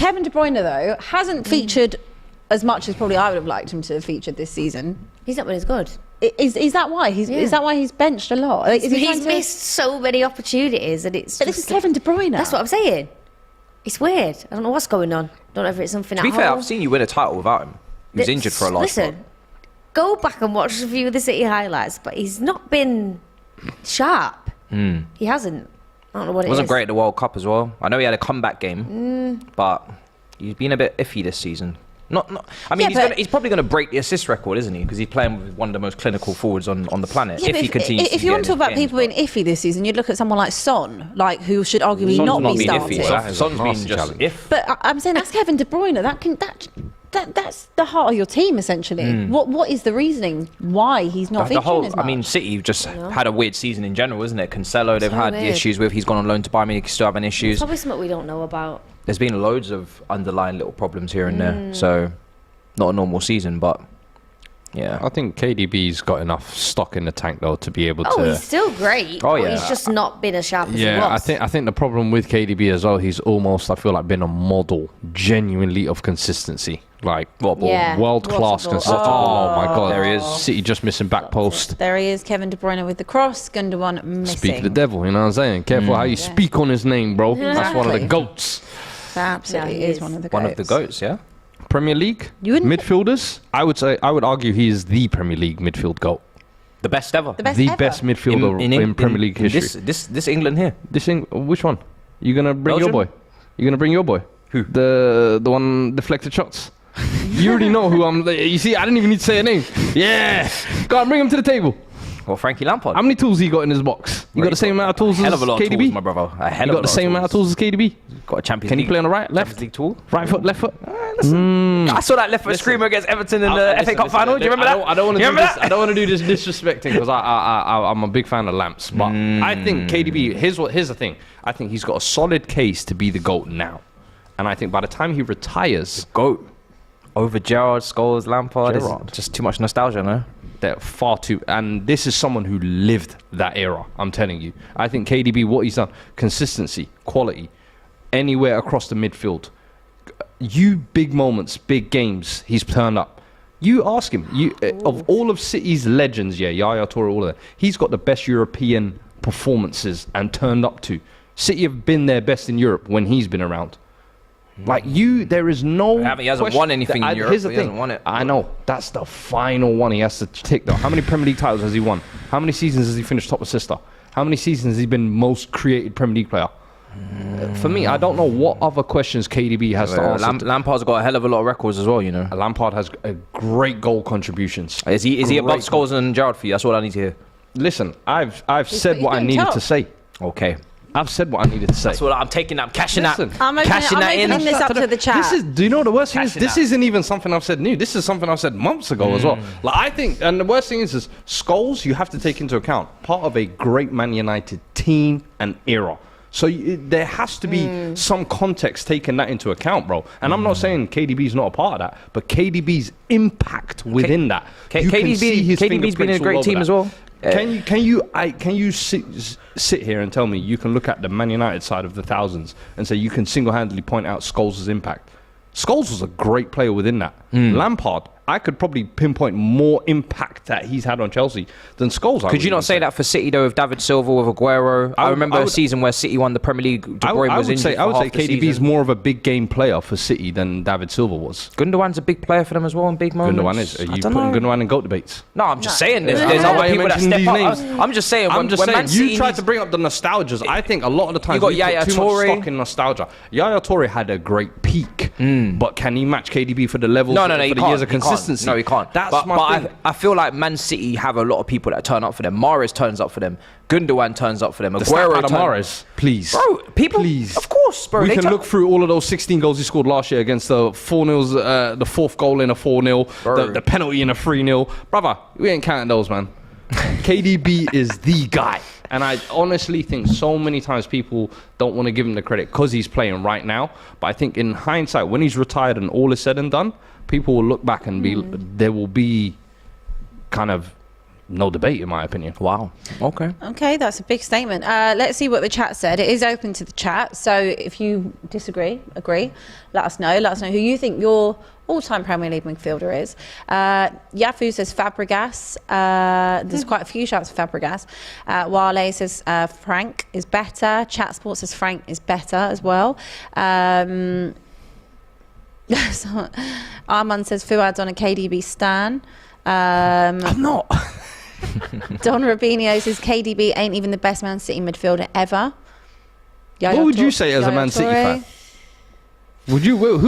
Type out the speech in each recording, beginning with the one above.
Kevin De Bruyne, though, hasn't featured as much as probably I would have liked him to have featured this season. He's not been as good. Is that why? Is that why he's benched a lot? He's missed so many opportunities, and it's. But this is Kevin De Bruyne. That's what I'm saying. It's weird. I don't know what's going on. Don't know if it's something. To be fair, I've seen you win a title without him. He was injured for a lot. Listen, go back and watch a few of the City highlights, but he's not been sharp. He hasn't. I don't know what it is. Wasn't great at the World Cup as well. I know he had a comeback game, but he's been a bit iffy this season. I mean, he's probably going to break the assist record, isn't he? Because he's playing with one of the most clinical forwards on the planet. Yeah, if he continues. If you want to talk about people being iffy this season, you'd look at someone like Son, who should arguably not be starting. Son's been just if. But I'm saying that's Kevin De Bruyne. That's the heart of your team, essentially. What is the reasoning why he's not featuring as much? I mean, City just had a weird season in general, isn't it? Cancelo, they've had the issues with. He's gone on loan to Bayern Munich, still having issues. It's probably something we don't know about. There's been loads of underlying little problems here and there. So, not a normal season, but yeah. I think KDB's got enough stock in the tank though to be able to. Oh, he's still great. Oh, yeah. But he's just not been as sharp as he was. Yeah, I think the problem with KDB as well, he's almost, I feel like, been a model genuinely of consistency. Like world class consistency. Oh my God, there he is. City just missing back post. There he is, Kevin De Bruyne with the cross. Gundogan missing. Speak of the devil, you know what I'm saying? Careful how you speak on his name, bro. That's one of the goats. Absolutely is one of the goats. One of the goats, yeah. Premier League midfielders. I would argue he is the Premier League midfield goat. The best ever. The best midfielder in Premier League history. This England here. Which one? You gonna bring Belgium? your boy? You gonna bring your boy? Who? The one deflected shots. You already know who I'm. You see, I didn't even need to say a name. Yeah, go on, bring him to the table. Well, Frankie Lampard. How many tools he got in his box? You got the same amount of tools as KDB? Hell of a lot of tools, my brother. You got the same amount of tools as KDB? Got a Champions League. Can he play on the right, left? Champions League tool? Right foot, left foot? I saw that left foot screamer against Everton in the FA Cup final. Do you remember that? I don't want to do this disrespecting because I'm a big fan of Lamps. But I think KDB, here's the thing. I think he's got a solid case to be the GOAT now. And I think by the time he retires... GOAT. Over Gerrard, Scholes, Lampard. It's just too much nostalgia, no? They're far too... And this is someone who lived that era, I'm telling you. I think KDB, what he's done, consistency, quality, anywhere across the midfield. Big moments, big games, he's turned up. You ask him, of all of City's legends, Yaya Toure, all of that, he's got the best European performances and turned up to. City have been their best in Europe when he's been around. Like there is no. He hasn't won anything in Europe. Here's the thing. Hasn't won it. I know that's the final one he has to tick though. How many Premier League titles has he won? How many seasons has he finished top assister? How many seasons has he been most created Premier League player? For me, I don't know what other questions KDB has to answer. Lampard's got a hell of a lot of records as well, you know. Lampard has great goal contributions. Is he above Scholes and Gerrard for you? That's what I need to hear. Listen, I've said what I needed to say. Okay. I've said what I needed to say. That's what I'm taking. I'm cashing that. I'm opening this up to the chat. Do you know the worst thing is? This isn't even something I've said new. This is something I've said months ago as well. Like I think, and the worst thing is Scholes. You have to take into account part of a great Man United team and era. So there has to be some context taking that into account, bro. And I'm not saying KDB's not a part of that, but KDB's impact within that. KDB's been in a great team as well. Can you sit here and tell me you can look at the Man United side of the thousands and say you can single-handedly point out Scholes' impact? Scholes was a great player within that. Lampard, I could probably pinpoint more impact that he's had on Chelsea than Scholes. Could you not say that for City though, with David Silva, with Aguero? I remember a season where City won the Premier League. De Bruyne was injured. I would say KDB's more of a big game player for City than David Silva was. Gundogan's a big player for them as well in big moments. Gundogan is. Are you putting Gundogan in GOAT debates? No, I'm just saying there's other people that step up. I'm just saying. You tried to bring up the nostalgias. I think a lot of the time you got Yaya Toure. Too much stock in nostalgia. Yaya Toure had a great peak, but can he match KDB for the levels for the years of consistency? No, he can't. That's my thing. I feel like Man City have a lot of people that turn up for them. Mahrez turns up for them. Gundogan turns up for them. Aguero Mahrez, please. Bro, people, please. Of course, bro. We can look through all of those 16 goals he scored last year against the 4-0s, the fourth goal in a 4-0, the penalty in a 3-0. Brother, we ain't counting those, man. KDB is the guy. And I honestly think so many times people don't want to give him the credit because he's playing right now. But I think in hindsight, when he's retired and all is said and done, people will look back and there will be kind of no debate in my opinion. Wow. Okay. Okay, that's a big statement. Let's see what the chat said. It is open to the chat, so if you disagree, agree, let us know. Let us know who you think your all-time Premier League midfielder is. Yafu says Fabregas. There's quite a few shouts for Fabregas. Wale says Frank is better. Chat Sport says Frank is better as well. So, Armand says Fuad's on a KDB stan. I'm not. Don Rubinho says KDB ain't even the best Man City midfielder ever. What would you say as a Man City fan? Who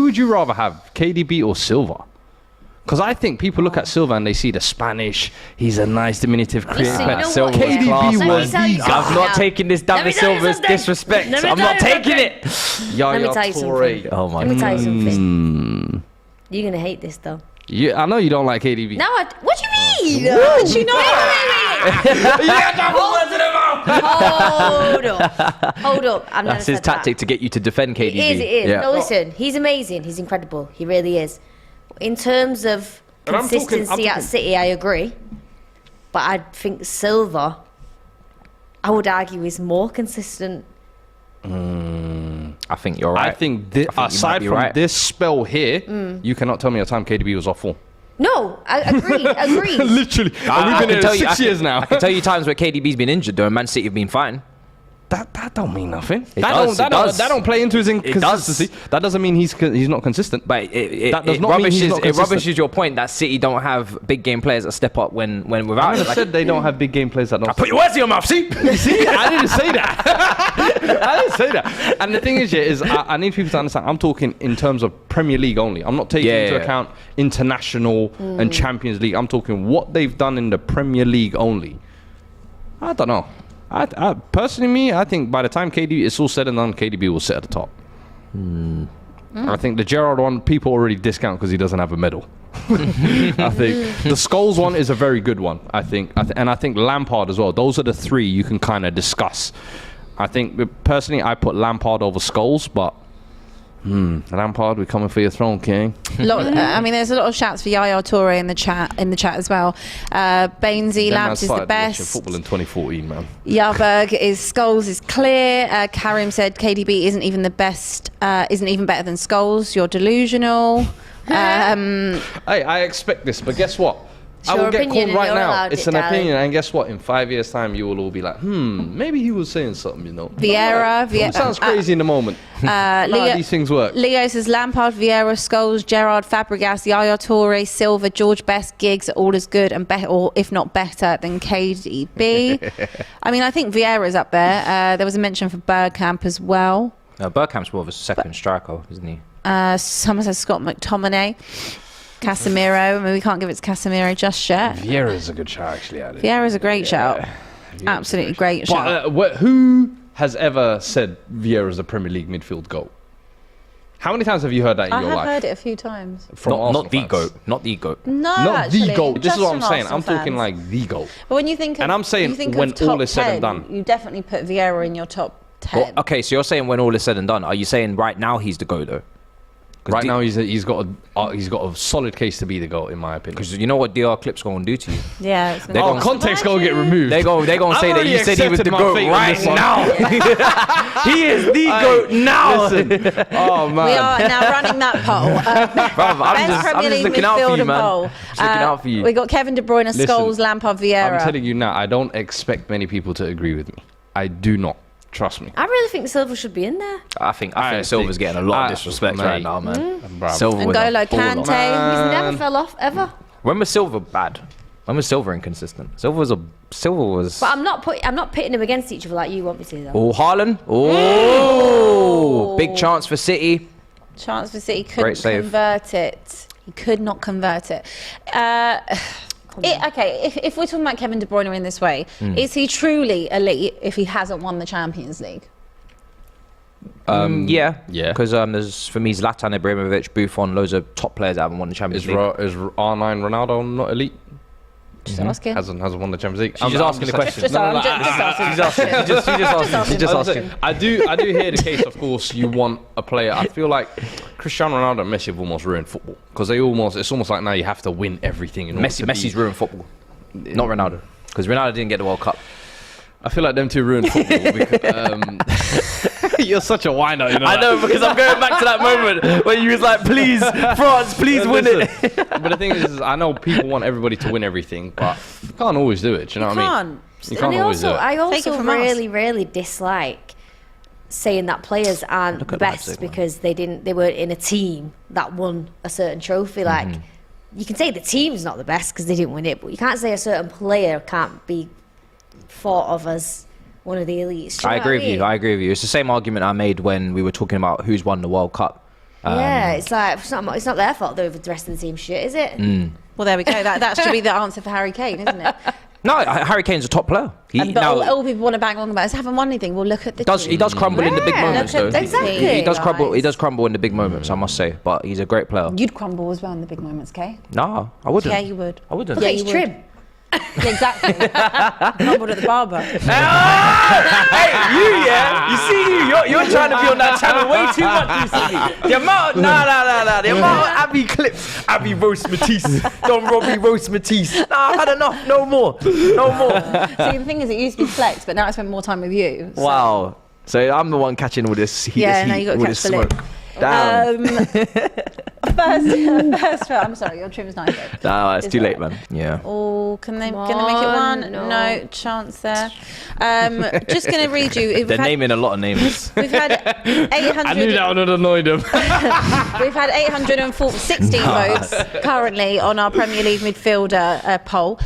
would you rather have, KDB or Silva? Because I think people look at Silva and they see the Spanish. He's a nice diminutive creative. Listen, you know Silva what? was class, KDB was man. the I'm not taking this David Silva's disrespect. I'm not taking it. Let me tell you something. Oh my Let me tell you God. something. You're going to hate this, though. I know you don't like KDB. No, what do you mean? What did you not? Hold up. I've never That's his said tactic to get you to defend KDB. It is. Yeah. No, listen, he's amazing. He's incredible. He really is. In terms of consistency at City, I agree. But I think Silva, I would argue, is more consistent. I think you're right. I think, you might aside be from right. this spell here, you cannot tell me a time KDB was off form. No, I agree. Literally. And we've been here 6 years now. I can tell you times where KDB's been injured though and Man City have been fine. That don't mean nothing. That don't play into his inconsistency. That doesn't mean he's not consistent. But That does not mean he's not it consistent. rubbishes your point that City don't have big game players that step up when without I it. never said they don't have big game players that don't. Put your words in your mouth, see? See, I didn't say that. I didn't say that. And the thing is, I need people to understand. I'm talking in terms of Premier League only. I'm not taking into account international and Champions League. I'm talking what they've done in the Premier League only. I don't know. I personally, I think by the time KDB is all said and done, KDB will sit at the top. I think the Gerrard one, people already discount because he doesn't have a medal. I think the Scholes one is a very good one. I think Lampard as well. Those are the three you can kind of discuss. I think personally, I put Lampard over Scholes, but Lampard, we're coming for your throne, King. I mean, there's a lot of shouts for Yaya Toure in the chat as well. Bainesy Lamps is the best. Football in 2014, man. Yarberg is Scholes is clear. Karim said KDB isn't even the best. Isn't even better than Scholes. You're delusional. Hey, I expect this, but guess what? I will get called right now. It's an opinion, and guess what? In 5 years' time, you will all be like, maybe he was saying something, you know. Vieira. Sounds crazy in the moment. Leo, these things work. Leo says Lampard, Vieira, Scholes, Gerrard, Fabregas, Yaya Toure, Silva, George Best, Giggs are all as good and better, or if not better, than KDB. I mean, I think Vieira's up there. There was a mention for Bergkamp as well. Bergkamp's more of a second striker, isn't he? Someone says Scott McTominay. Casemiro. I mean, we can't give it to Casemiro just yet. Vieira's a good shout, actually. Vieira's a great shout. Absolutely great shout. But who has ever said Vieira's a Premier League midfield GOAT? How many times have you heard that in your life? I have heard it a few times. From Not the Arsenal GOAT. fans? Not the GOAT. No, Not actually, the GOAT. This just is what I'm from saying. Arsenal I'm talking fans. like the GOAT. But when you think of, And I'm saying you think when of top all is said 10, and done. you definitely put Vieira in your top 10. Well, okay, so you're saying when all is said and done. Are you saying right now he's the GOAT though? Right now, he's got a solid case to be the GOAT, in my opinion. Because you know what DR clip's going to do to you. Yeah. It's They're gonna- Context gonna get removed. They're going to say that you said he was the accepted my GOAT fate on right this one. now. He is the GOAT now. Listen. Oh man. We are now running that poll. Bruv, I'm Best just Premier League looking out for midfield you, and man. poll. Just looking out for you. We got Kevin De Bruyne, Listen, Scholes, Lampard, Vieira. I'm telling you now, I don't expect many people to agree with me. I do not. Trust me. I really think Silva should be in there. I think Silva's getting a lot of disrespect right now, man. Silva was N'Golo a baller. Kante. He's never fell off ever. When was Silva bad? When was Silva inconsistent? Silva was. But I'm not pitting them against each other like you want me to, though. Oh, Haaland. Oh, big chance for City. Chance for City Great couldn't save. convert it. He could not convert it. Okay, if we're talking about Kevin De Bruyne in this way, is he truly elite if he hasn't won the Champions League? Yeah. Yeah. Because there's for me Zlatan Ibrahimovic, Buffon, loads of top players that haven't won the Champions League. Is R9 Ronaldo not elite? Just asking. Hasn't won the Champions League. She's just asking the question. Just asking. She's just asking. I do hear the case. Of course, you want a player. I feel like Cristiano Ronaldo and Messi have almost ruined football because it's almost like now you have to win everything. In order to Messi's ruined football. Not Ronaldo. Because Ronaldo didn't get the World Cup. I feel like them two ruined football. Because, you're such a whiner, you know. I know, because I'm going back to that moment when you was like, please, France, please win it. But the thing is, I know people want everybody to win everything, but you can't always do it. Do you know what I mean? You can't always do it. I Take it also from us. really dislike saying that players aren't the best Leipzig, because they weren't in a team that won a certain trophy. Like, you can say the team's not the best because they didn't win it, but you can't say a certain player can't be thought of as one of the elites. I agree with you. I agree with you. It's the same argument I made when we were talking about who's won the World Cup. Yeah, it's like it's not their fault though if the rest of the team shit, is it? Well, there we go. That should be the answer for Harry Kane, isn't it? No, Harry Kane's a top player. But all people want to bang on about is haven't won anything. Well, look at the team. He does crumble in the big moments, though. Exactly. He does crumble. He does crumble in the big moments, I must say. But he's a great player. You'd crumble as well in the big moments, Kay. No, I wouldn't. Yeah, you would. I wouldn't. Yeah, He's you would. trim. Yeah, exactly. Crumbled at the barber. Hey, you see, you're trying to be on that channel way too much recently. The amount, nah. The amount of Abby clips, Abby roast Matisse, Don Robbie roast Matisse. Nah, I've had enough. No more. See, the thing is, it used to be Flex, but now I spend more time with you. So. Wow. So I'm the one catching all this heat, Yeah, you got to all catch this the smoke. lip. Damn. First, I'm sorry, your trim's nice. No, it's too late, man. Yeah. Oh, gonna make it on, one? no. No chance there. Just gonna read you. They're naming a lot of names. We've had 800. I knew that would have annoyed him. We've had 816 votes currently on our Premier League midfielder poll.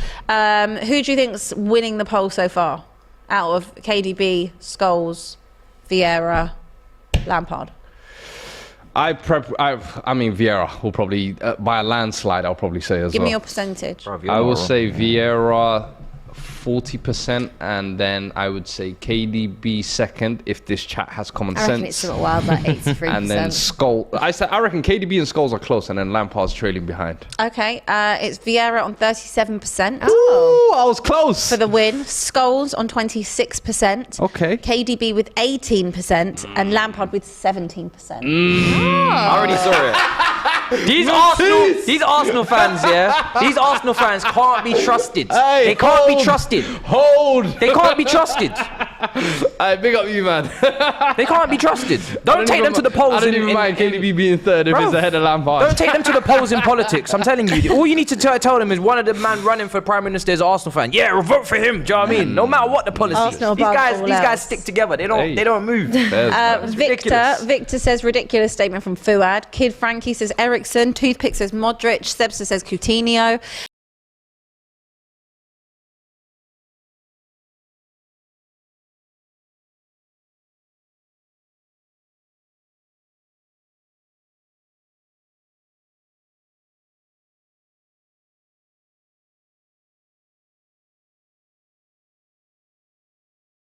Who do you think's winning the poll so far? Out of KDB, Scholes, Vieira, Lampard. I mean, Vieira will probably, by a landslide, I'll probably say as Give well. me your percentage. I will say Vieira 40%, and then I would say KDB second if this chat has common I reckon it's sense. something wild, like 83%. And then Scholes. I reckon KDB and Scholes are close, and then Lampard's trailing behind. Okay, it's Vieira on 37%. Ooh, I was close. For the win. Scholes on 26%. Okay. KDB with 18% and Lampard with 17%. I already saw it. These Arsenal fans, yeah. These Arsenal fans can't be trusted. Hey, they can't be trusted. Hold. They can't be trusted. Big up you, man. They can't be trusted. Don't take them to the polls. I don't even mind KDB being third if Bro, it's ahead of Lampard. Don't take them to the polls in politics. I'm telling you. All you need to tell them is one of the man running for prime minister is an Arsenal fan. Yeah, we'll vote for him. Do you know what I mean? No matter what the policy. Arsenal These above all guys else. stick together. They don't move. Victor says ridiculous statement from Fuad. Kid Frankie says Ericsson. Toothpick says Modric. Sebster says Coutinho.